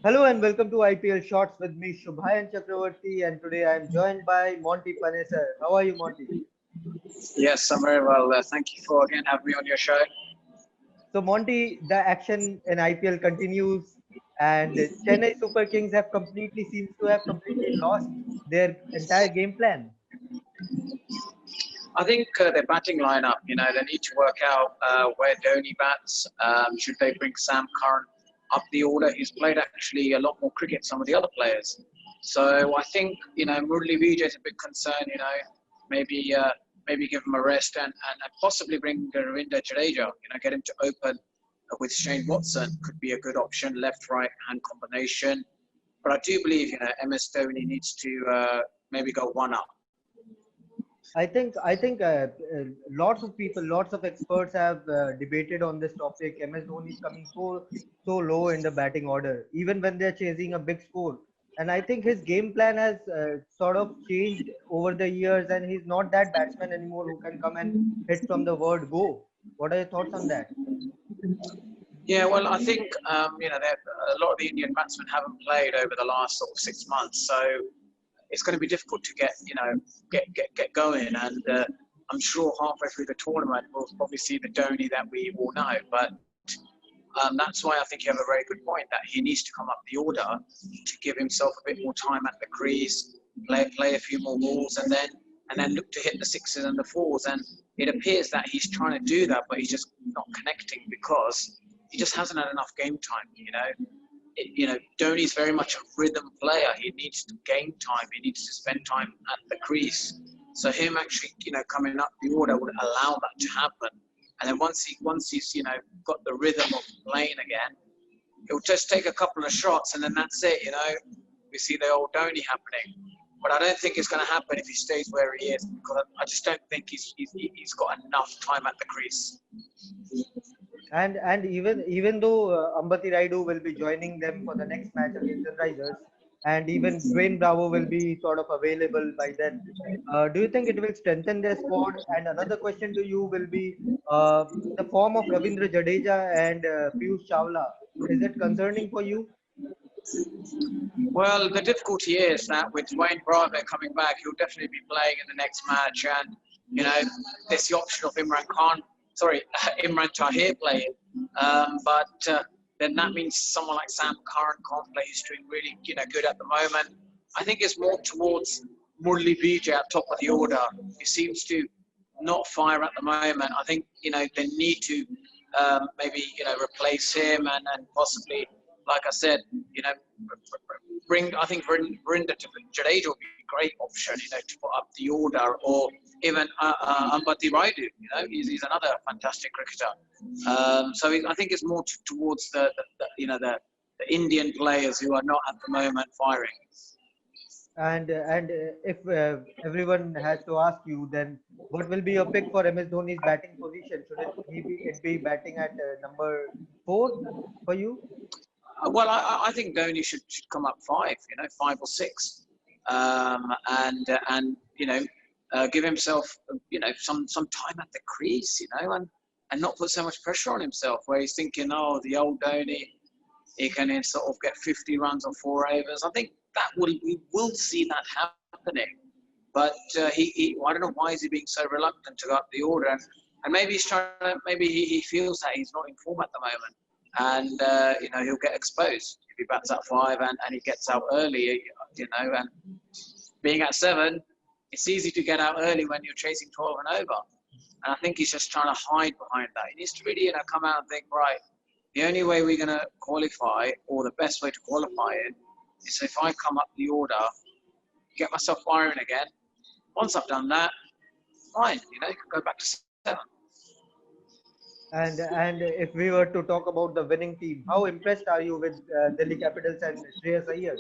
Hello and welcome to IPL Shots with me, Shubhayan Chakravarti, and today I am joined by Monty Panesar. How are you, Monty? Yes, I'm very well. Thank you for again having me on your show. So, Monty, the action in IPL continues, and Chennai Super Kings seems to have completely lost their entire game plan. I think their batting lineup, they need to work out where Dhoni bats. Should they bring Sam Curran up the order? He's played actually a lot more cricket than some of the other players. So I think, Murali Vijay is a big concern, maybe maybe give him a rest and possibly bring Ravinder Jadeja, get him to open with Shane Watson could be a good option, left-right hand combination. But I do believe, MS Dhoni needs to maybe go one up. I think lots of people, lots of experts have debated on this topic. MS Dhoni is coming so low in the batting order, even when they're chasing a big score. And I think his game plan has sort of changed over the years, and he's not that batsman anymore who can come and hit from the word go. What are your thoughts on that? Yeah, well, I think a lot of the Indian batsmen haven't played over the last sort of 6 months, so it's going to be difficult to get going. And I'm sure halfway through the tournament we'll probably see the Dhoni that we all know. But that's why I think you have a very good point that he needs to come up the order to give himself a bit more time at the crease, play a few more balls, and then look to hit the sixes and the fours. And it appears that he's trying to do that, but he's just not connecting because he just hasn't had enough game time. Dhoni's very much a rhythm player. He needs to gain time. He needs to spend time at the crease. So him actually, coming up the order would allow that to happen. And then once he's, got the rhythm of playing again, he'll just take a couple of shots and then that's it. We see the old Dhoni happening. But I don't think it's going to happen if he stays where he is because I just don't think he's got enough time at the crease. And even though Ambati Raidu will be joining them for the next match against Sunrisers, and even Dwayne Bravo will be sort of available by then, do you think it will strengthen their squad? And another question to you will be the form of Ravindra Jadeja and Piyush Chawla. Is it concerning for you? Well, the difficulty is that with Dwayne Bravo coming back, he'll definitely be playing in the next match, and there's the option of Imran Tahir playing, but then that means someone like Sam Curran can't play. He's doing really, good at the moment. I think it's more towards Murali Vijay at top of the order. He seems to not fire at the moment. I think, they need to maybe, replace him and possibly, like I said, I think Verinder Jadeja would be a great option, to put up the order, or even Ambati Raidu, he's another fantastic cricketer. I think it's more towards the Indian players who are not at the moment firing. And if everyone has to ask you, then what will be your pick for MS Dhoni's batting position? Should it be batting at number 4 for you? Well, I think Dhoni should come up 5 or 6, and give himself some time at the crease, and not put so much pressure on himself where he's thinking, oh, the old Dhoni, he can sort of get 50 runs or 4 overs. I think we will see that happening, but I don't know why is he being so reluctant to go up the order, and maybe he's maybe he feels that he's not in form at the moment. And he'll get exposed if he bats at 5 and he gets out early. And being at 7, it's easy to get out early when you're chasing 12 and over. And I think he's just trying to hide behind that. He needs to really, come out and think, right, the only way we're going to qualify, or the best way to qualify it, is if I come up the order, get myself firing again. Once I've done that, fine, you can go back to 7. And if we were to talk about the winning team, how impressed are you with Delhi Capitals and Shreyas Iyer?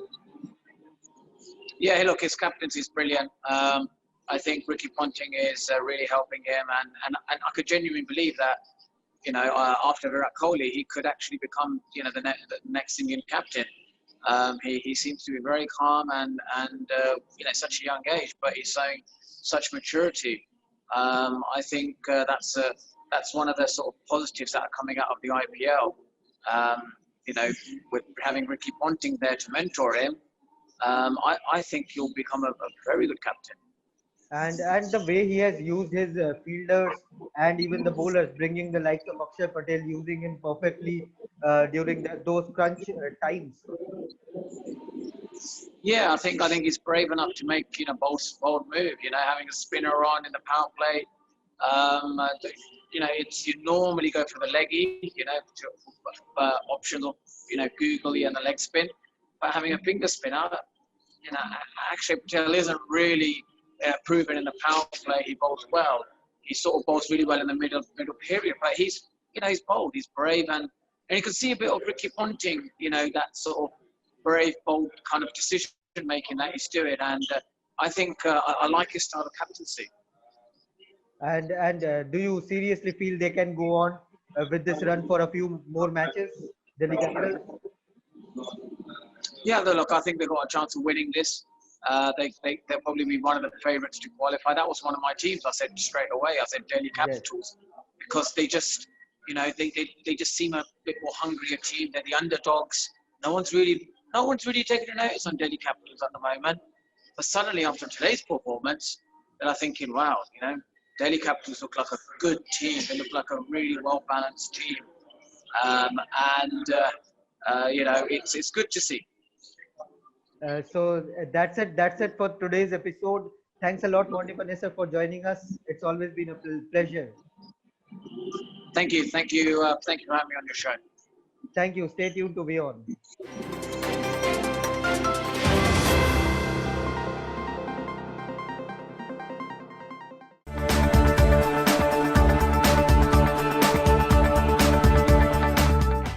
Yeah, look, his captaincy is brilliant. I think Ricky Ponting is really helping him, and I could genuinely believe that, after Virat Kohli, he could actually become, the next Indian captain. He seems to be very calm and such a young age, but he's showing such maturity. I think that's one of the sort of positives that are coming out of the IPL. with having Ricky Ponting there to mentor him, I think he'll become a very good captain. And the way he has used his fielders and even the bowlers, bringing the likes of Akshay Patel, using him perfectly during those crunch times. Yeah, I think he's brave enough to make bold move. Having a spinner on in the power play. You normally go for the leggy. Options of googly and the leg spin, but having a finger spinner, Akshay Patel isn't really proven in the power play. He bowls well. He sort of bowls really well in the middle period, but he's bold, he's brave, and you can see a bit of Ricky Ponting, that sort of brave, bold kind of decision making that he's doing, and I think I like his style of captaincy. And do you seriously feel they can go on with this run for a few more matches, Delhi Capitals? Yeah, look, I think they've got a chance of winning this. They'll probably be one of the favourites to qualify. That was one of my teams. I said straight away. I said Delhi Capitals, because they just, they just seem a bit more hungrier team. They're the underdogs. No one's really taking a notice on Delhi Capitals at the moment. But suddenly, after today's performance, they're thinking, wow, Delhi Capitals look like a good team. They look like a really well balanced team, it's good to see. So that's it. That's it for today's episode. Thanks a lot, Monty Panesar, for joining us. It's always been a pleasure. Thank you for having me on your show. Thank you. Stay tuned to WION.